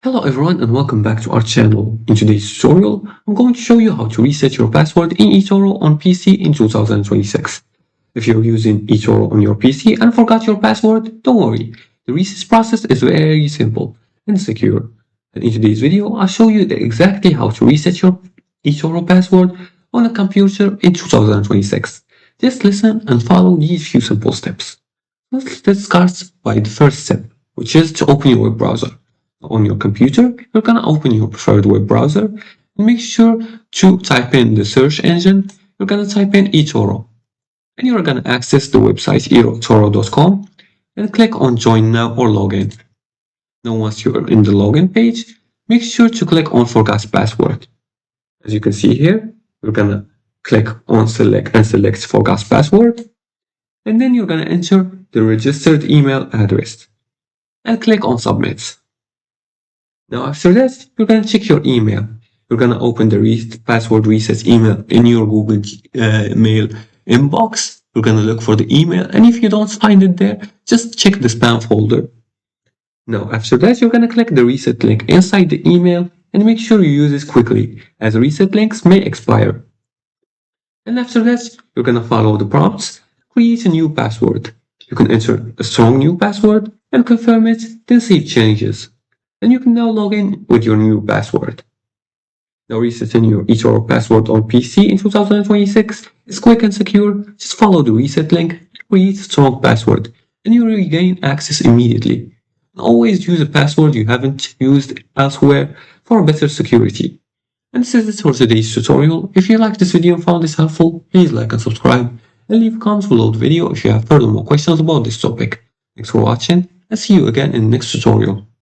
Hello everyone and welcome back to our channel. In today's tutorial, I'm going to show you how to reset your password in eToro on PC in 2026. If you're using eToro on your PC and forgot your password, don't worry. The reset process is very simple and secure. And in today's video, I'll show you exactly how to reset your eToro password on a computer in 2026. Just listen and follow these few simple steps. Let's start by the first step, which is to open your web browser. On your computer, you're gonna open your preferred web browser and make sure to type in the search engine. You're gonna type in eToro and you're gonna access the website eToro.com and click on join now or login. Now once you're in the login page, make sure to click on forgot password. As you can see here, you're gonna click on select forgot password, and then you're gonna enter the registered email address and click on submit. Now after that, you're gonna check your email. You're gonna open the password reset email in your Google Mail inbox. You're gonna look for the email, and if you don't find it there, just check the spam folder. Now after that, you're gonna click the reset link inside the email and make sure you use this quickly, as reset links may expire. And after that, you're gonna follow the prompts, create a new password. You can enter a strong new password and confirm it, then save changes. And you can now log in with your new password. Now resetting your eToro password on PC in 2026 is quick and secure. Just follow the reset link, create a strong password, and you regain access immediately. And always use a password you haven't used elsewhere for better security. And this is it for today's tutorial. If you liked this video and found this helpful, please like and subscribe, and leave comments below the video if you have further more questions about this topic. Thanks for watching, and see you again in the next tutorial.